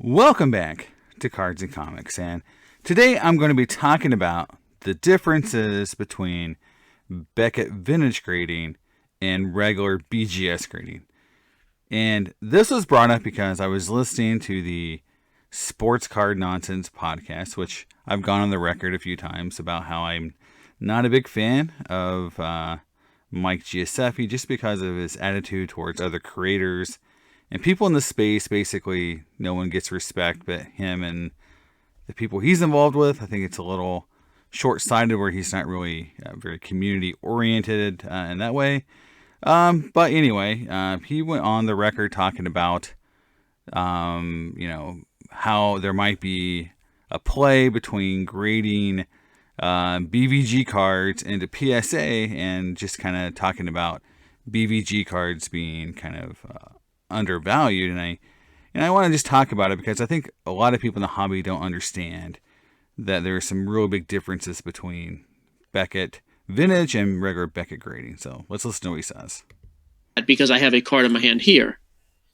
Welcome back to Cards and Comics, and today I'm going to be talking about the differences between Beckett Vintage grading and regular BGS grading. And this was brought up because I was listening to the Sports Card Nonsense podcast, which I've gone on the record a few times about how I'm not a big fan of Mike Giuseppe just because of his attitude towards other creators. And people in the space, basically, no one gets respect but him and the people he's involved with. I think it's a little short-sighted where he's not really very community-oriented in that way. But anyway, he went on the record talking about, how there might be a play between grading BVG cards into PSA and just kind of talking about BVG cards being kind of undervalued, and I want to just talk about it because I think a lot of people in the hobby don't understand that there are some real big differences between Beckett Vintage and regular Beckett grading. So let's listen to what he says. Because I have a card in my hand here.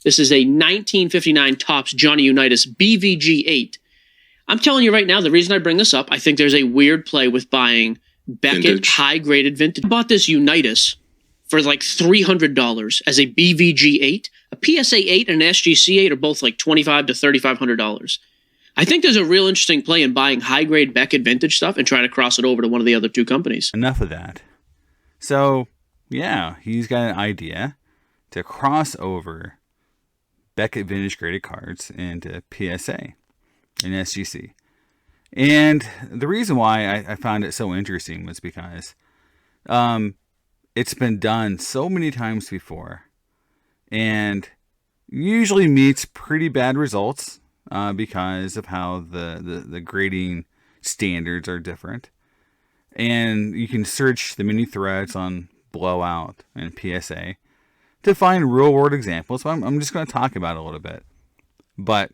This is a 1959 Topps Johnny Unitas BVG 8. I'm telling you right now, the reason I bring this up, I think there's a weird play with buying Beckett high-graded vintage. I bought this Unitas for like $300 as a BVG 8. A PSA 8 and an SGC 8 are both like $2,500 to $3,500. I think there's a real interesting play in buying high-grade Beckett vintage stuff and trying to cross it over to one of the other two companies. Enough of that. So, yeah, he's got an idea to cross over Beckett vintage graded cards into PSA and SGC. And the reason why I found it so interesting was because it's been done so many times before and usually meets pretty bad results because of how the grading standards are different. And you can search the many threads on Blowout and PSA to find real world examples. So I'm just going to talk about it a little bit. But,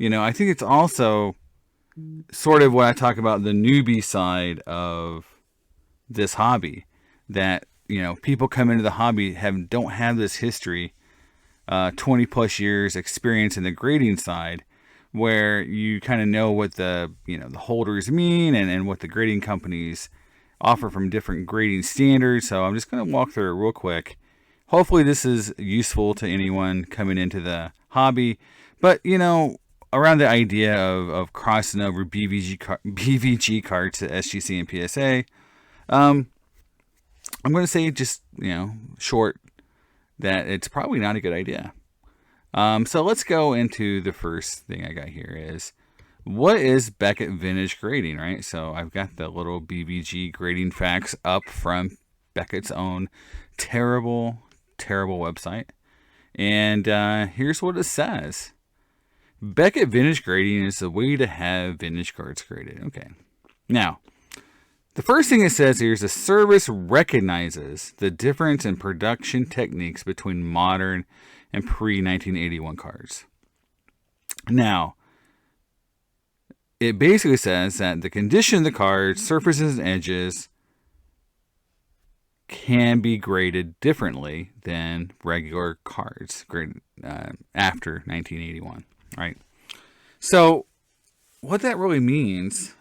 I think it's also sort of what I talk about the newbie side of this hobby, that people come into the hobby don't have this history, 20 plus years experience in the grading side, where you kind of know what the holders mean and what the grading companies offer from different grading standards. So I'm just going to walk through it real quick. Hopefully this is useful to anyone coming into the hobby, but around the idea of crossing over BVG cards to SGC and PSA, I'm going to say just, short, that it's probably not a good idea. So let's go into the first thing I got here is, what is Beckett Vintage grading, right? So I've got the little BVG grading facts up from Beckett's own terrible website. And here's what it says. Beckett Vintage grading is the way to have vintage cards graded. Okay. Now, the first thing it says here is the service recognizes the difference in production techniques between modern and pre-1981 cards. Now, it basically says that the condition of the card, surfaces, and edges can be graded differently than regular cards graded after 1981, right? So, what that really means,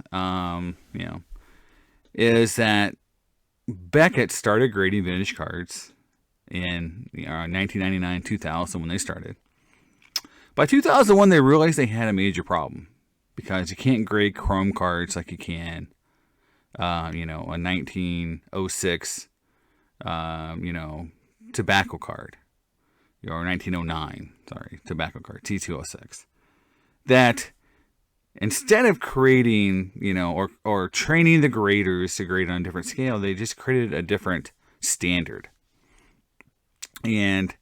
is that Beckett started grading vintage cards in 1999, 2000 when they started. By 2001, they realized they had a major problem because you can't grade chrome cards like you can, a 1906, tobacco card, or 1909, tobacco card, T206. That instead of creating, or training the graders to grade on a different scale, they just created a different standard. And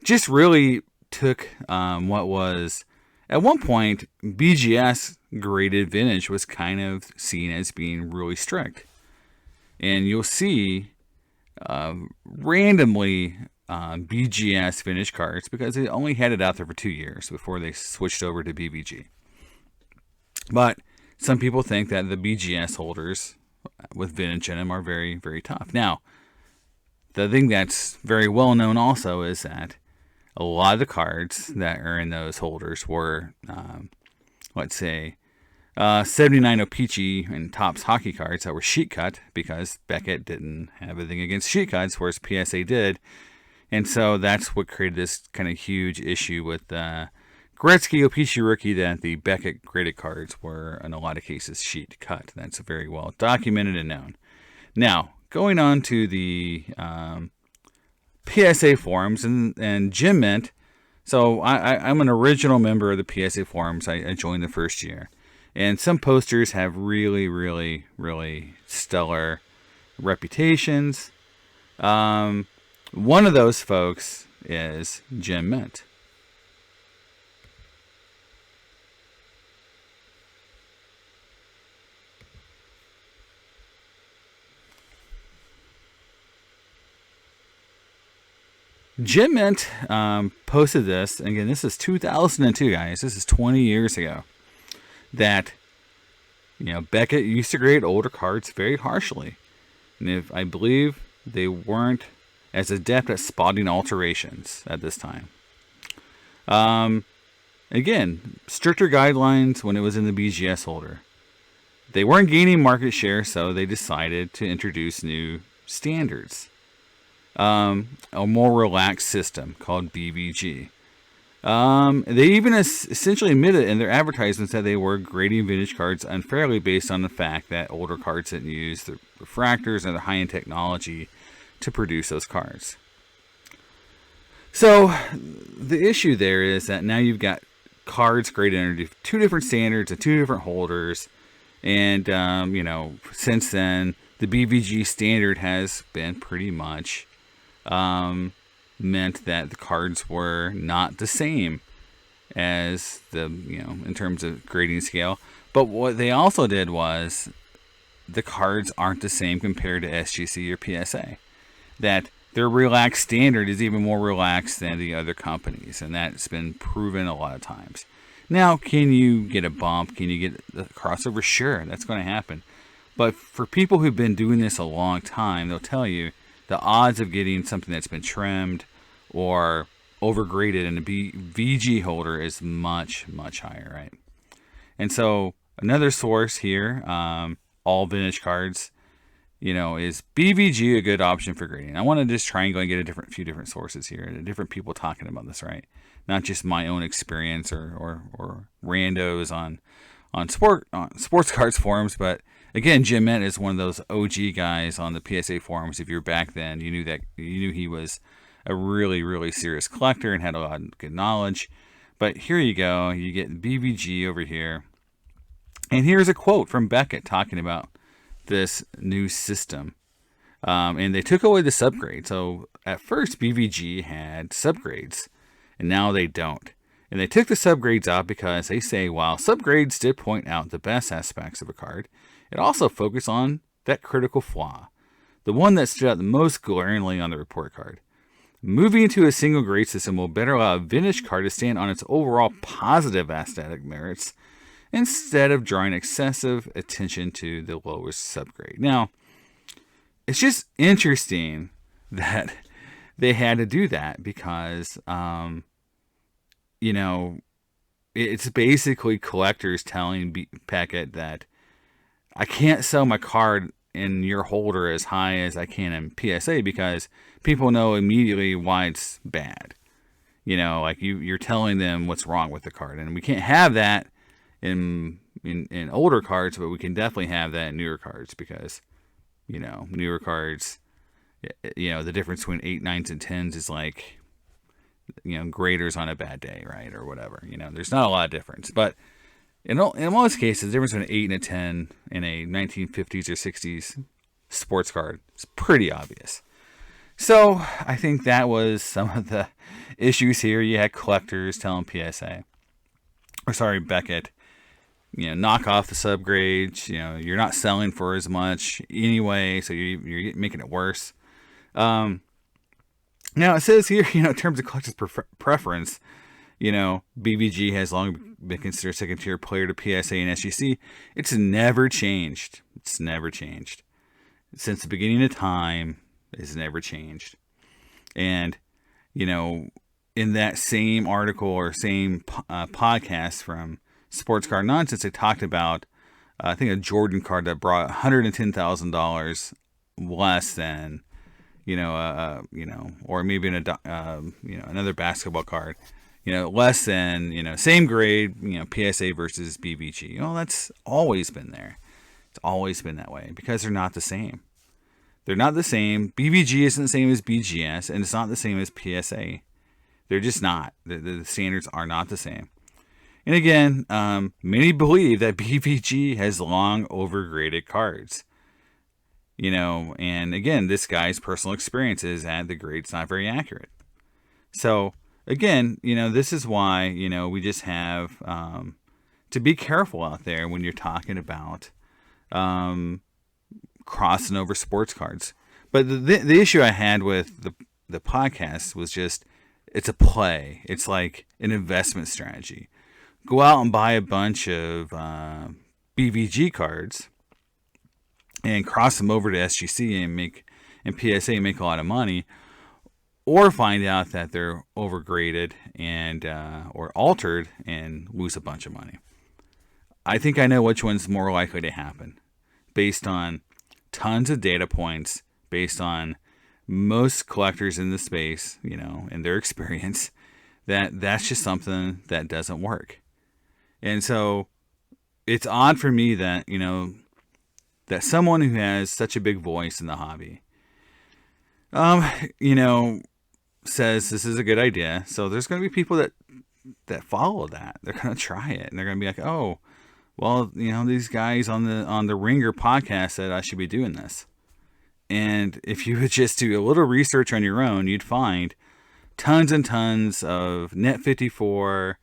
just really took what was, at one point, BGS graded vintage was kind of seen as being really strict. And you'll see randomly BGS vintage cards because they only had it out there for 2 years before they switched over to BVG. But some people think that the BGS holders with vintage in them are very, very tough. Now, the thing that's very well known also is that a lot of the cards that are in those holders were, let's say, 79 O-Pee-Chee and Topps hockey cards that were sheet cut because Beckett didn't have anything against sheet cuts, whereas PSA did. And so that's what created this kind of huge issue with Gretzky O-Pee-Chee rookie, that the Beckett graded cards were, in a lot of cases, sheet cut. That's very well documented and known. Now, going on to the PSA forums, and Jim Mint. So I'm an original member of the PSA forums. I joined the first year. And some posters have really, really, really stellar reputations. One of those folks is Jim Mint. Jim Mint posted this. Again, this is 2002, guys. This is 20 years ago. That, Beckett used to grade older cards very harshly. And I believe they weren't as adept at spotting alterations at this time. Again, stricter guidelines when it was in the BGS holder. They weren't gaining market share, so they decided to introduce new standards. A more relaxed system called BVG. They even essentially admitted in their advertisements that they were grading vintage cards unfairly based on the fact that older cards didn't use the refractors and the high-end technology to produce those cards. So the issue there is that now you've got cards graded under two different standards and two different holders. And, since then, the BVG standard has been pretty much meant that the cards were not the same as in terms of grading scale. But what they also did was the cards aren't the same compared to SGC or PSA. That their relaxed standard is even more relaxed than the other companies, and that's been proven a lot of times. Now, can you get a bump? Can you get the crossover? Sure, that's going to happen. But for people who've been doing this a long time, they'll tell you the odds of getting something that's been trimmed or overgraded in a BVG holder is much, much higher, right? And so another source here, all vintage cards, is BVG a good option for grading? I want to just triangle and get a few different sources here, different people talking about this, right? Not just my own experience or randos on sports cards forums, but again, Jim Mint is one of those OG guys on the PSA forums. If you were back then, you knew he was a really, really serious collector and had a lot of good knowledge. But here you go. You get BVG over here. And here's a quote from Beckett talking about this new system. And they took away the subgrade. So at first, BVG had subgrades, and now they don't. And they took the subgrades out because they say while subgrades did point out the best aspects of a card, it also focused on that critical flaw, the one that stood out the most glaringly on the report card. Moving into a single grade system will better allow a vintage card to stand on its overall positive aesthetic merits instead of drawing excessive attention to the lowest subgrade. Now, it's just interesting that they had to do that because, it's basically collectors telling Beckett that I can't sell my card in your holder as high as I can in PSA because people know immediately why it's bad. You're telling them what's wrong with the card, and we can't have that in older cards, but we can definitely have that in newer cards because, newer cards, the difference between 8, 9s, and 10s is like, graders on a bad day, right, or whatever. There's not a lot of difference, but in most cases, the difference between an 8 and a 10 in a 1950s or 60s sports card is pretty obvious. So I think that was some of the issues here. You had collectors telling Beckett, knock off the subgrades. You're not selling for as much anyway, so you're making it worse. Now it says here, in terms of collector's preference, BVG has long been considered a second-tier player to PSA and SGC. It's never changed. It's never changed. Since the beginning of time, it's never changed. And, in that same article or same podcast from Sports Card Nonsense, they talked about I think a Jordan card that brought $110,000 less than or maybe another basketball card, less than same grade, PSA versus BVG. That's always been there. It's always been that way because they're not the same. They're not the same. BVG isn't the same as BGS, and it's not the same as PSA. They're just not. The standards are not the same. And again, many believe that BVG has long overgraded cards. And again, this guy's personal experience is that the grade's not very accurate. So again, this is why, we just have to be careful out there when you're talking about crossing over sports cards. But the issue I had with the podcast was just, it's a play. It's like an investment strategy. Go out and buy a bunch of BVG cards and cross them over to SGC and PSA and make a lot of money, or find out that they're overgraded and or altered and lose a bunch of money. I think I know which one's more likely to happen, based on tons of data points, based on most collectors in the space, and their experience, that's just something that doesn't work. And so it's odd for me that, that someone who has such a big voice in the hobby, says this is a good idea. So there's going to be people that follow that. They're going to try it, and they're going to be like, oh, well, these guys on the Ringer podcast said I should be doing this. And if you would just do a little research on your own, you'd find tons and tons of Net54,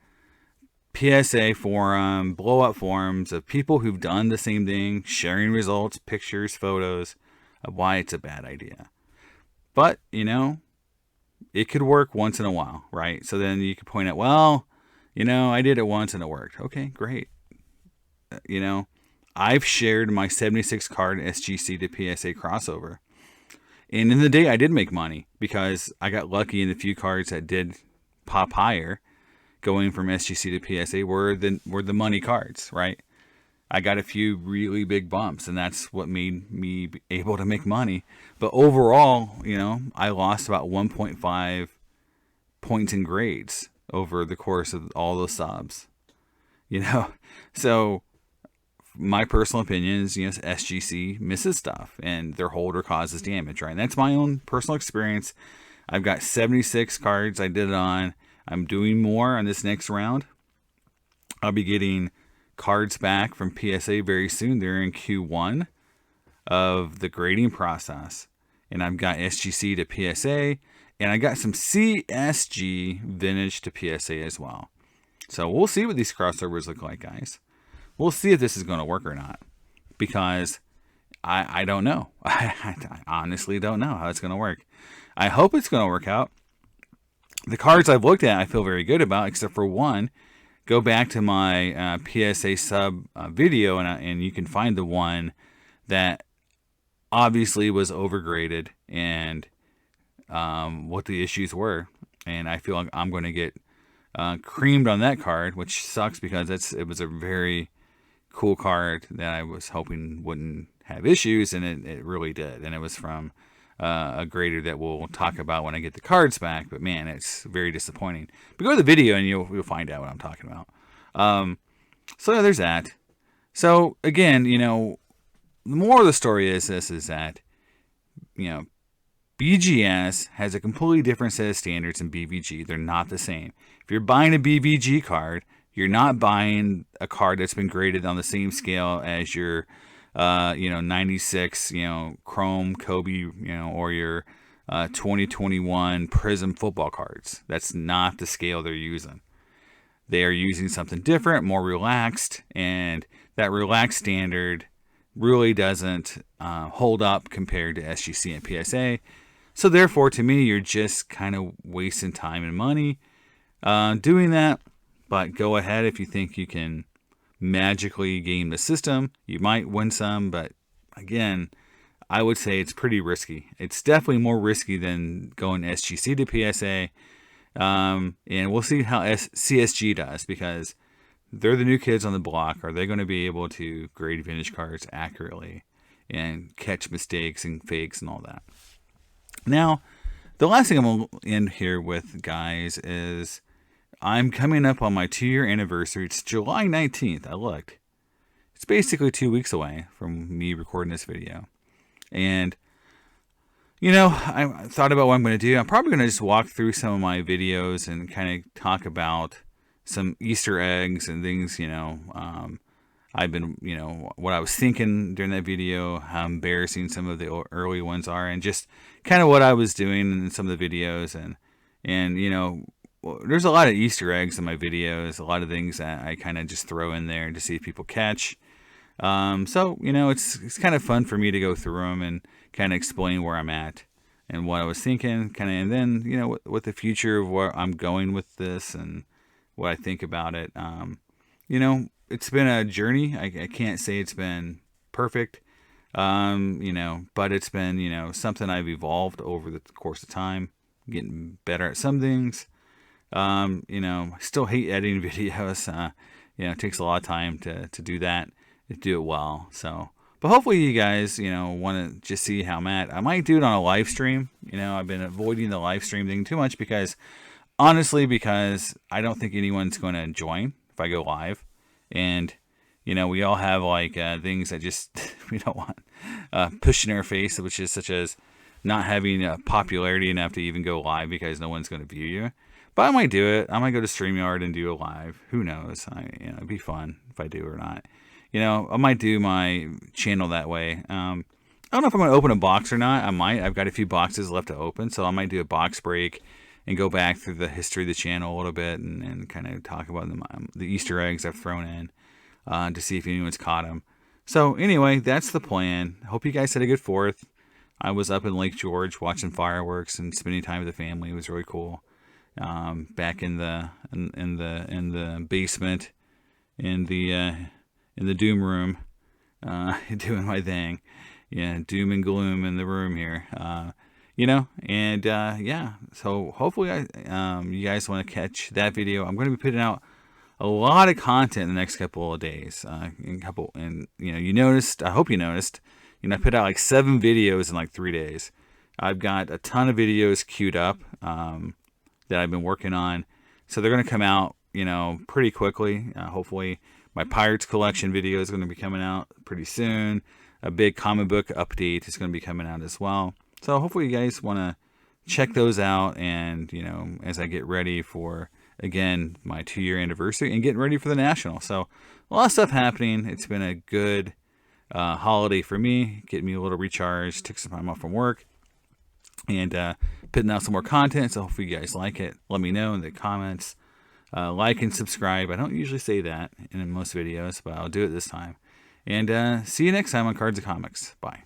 PSA forum, blow up forums of people who've done the same thing, sharing results, pictures, photos of why it's a bad idea. But, it could work once in a while, right? So then you could point out, well, I did it once and it worked. Okay, great. I've shared my 76 card SGC to PSA crossover. And in the day I did make money because I got lucky in the few cards that did pop higher. Going from SGC to PSA were the money cards, right? I got a few really big bumps, and that's what made me able to make money. But overall, I lost about 1.5 points in grades over the course of all those subs. So my personal opinion is, SGC misses stuff, and their holder causes damage, right? And that's my own personal experience. I've got 76 cards I did it on. I'm doing more on this next round. I'll be getting cards back from PSA very soon. They're in Q1 of the grading process. And I've got SGC to PSA. And I got some CSG vintage to PSA as well. So we'll see what these crossovers look like, guys. We'll see if this is going to work or not. Because I don't know. I honestly don't know how it's going to work. I hope it's going to work out. The cards I've looked at, I feel very good about, except for one. Go back to my PSA sub video, and you can find the one that obviously was overgraded and what the issues were. And I feel like I'm going to get creamed on that card, which sucks because it was a very cool card that I was hoping wouldn't have issues, and it really did. And it was from a grader that we'll talk about when I get the cards back, but man, it's very disappointing. But go to the video and you'll find out what I'm talking about. So there's that. So again, the moral of the story is that BGS has a completely different set of standards than BVG. They're not the same. If you're buying a BVG card, you're not buying a card that's been graded on the same scale as your 96, Chrome, Kobe, or your 2021 Prism football cards. That's not the scale they're using. They are using something different, more relaxed, and that relaxed standard really doesn't hold up compared to SGC and PSA. So therefore, to me, you're just kind of wasting time and money doing that. But go ahead if you think you can magically game the system. You might win some, but again, I would say it's pretty risky. It's definitely more risky than going SGC to PSA, And we'll see how CSG does, because they're the new kids on the block. Are they going to be able to grade vintage cards accurately and catch mistakes and fakes and all that? Now, the last thing I'm going to end here with, guys, is I'm coming up on my 2-year anniversary. It's July 19th. I looked. It's basically 2 weeks away from me recording this video. And, you know, I thought about what I'm going to do. I'm probably going to just walk through some of my videos and kind of talk about some Easter eggs and things, you know. I've been, you know, what I was thinking during that video, how embarrassing some of the early ones are, and just kind of what I was doing in some of the videos. And you know, there's a lot of Easter eggs in my videos, a lot of things that I kind of just throw in there to see if people catch. So, you know, it's kind of fun for me to go through them and kind of explain where I'm at and what I was thinking, kind of, and then, you know, what the future of where I'm going with this and what I think about it. You know, it's been a journey. I can't say it's been perfect, you know, but it's been, you know, something I've evolved over the course of time, getting better at some things. You know, I still hate editing videos. You know, it takes a lot of time to do that, to do it well. So, but hopefully you guys, you know, want to just see how I'm at. I might do it on a live stream. You know, I've been avoiding the live stream thing too much because, honestly, because I don't think anyone's going to join if I go live. And, you know, we all have like things that just we don't want pushed in our face, which is such as not having popularity enough to even go live because no one's going to view you. But I might do it. I might go to StreamYard and do a live. Who knows? You know, it'd be fun if I do or not. You know, I might do my channel that way. I don't know if I'm going to open a box or not. I might. I've got a few boxes left to open, so I might do a box break and go back through the history of the channel a little bit and kind of talk about the Easter eggs I've thrown in to see if anyone's caught them. So anyway, that's the plan. Hope you guys had a good 4th. I was up in Lake George watching fireworks and spending time with the family. It was really cool. Back in the basement, in the doom room, doing my thing. Yeah, doom and gloom in the room here. You know, and yeah. So hopefully, you guys want to catch that video. I'm going to be putting out a lot of content in the next couple of days. And you know, you noticed. I hope you noticed. You know, I put out like 7 videos in like 3 days. I've got a ton of videos queued up that I've been working on, so they're going to come out, you know, pretty quickly. Hopefully, my Pirates collection video is going to be coming out pretty soon. A big comic book update is going to be coming out as well. So hopefully, you guys want to check those out, and you know, as I get ready for again my 2-year anniversary and getting ready for the National. So a lot of stuff happening. It's been a good holiday for me, getting me a little recharged. Took some time off from work, and putting out some more content. So hopefully you guys like it. Let me know in the comments. Like and subscribe. I don't usually say that in most videos, but I'll do it this time. And see you next time on Cards and Comics. Bye.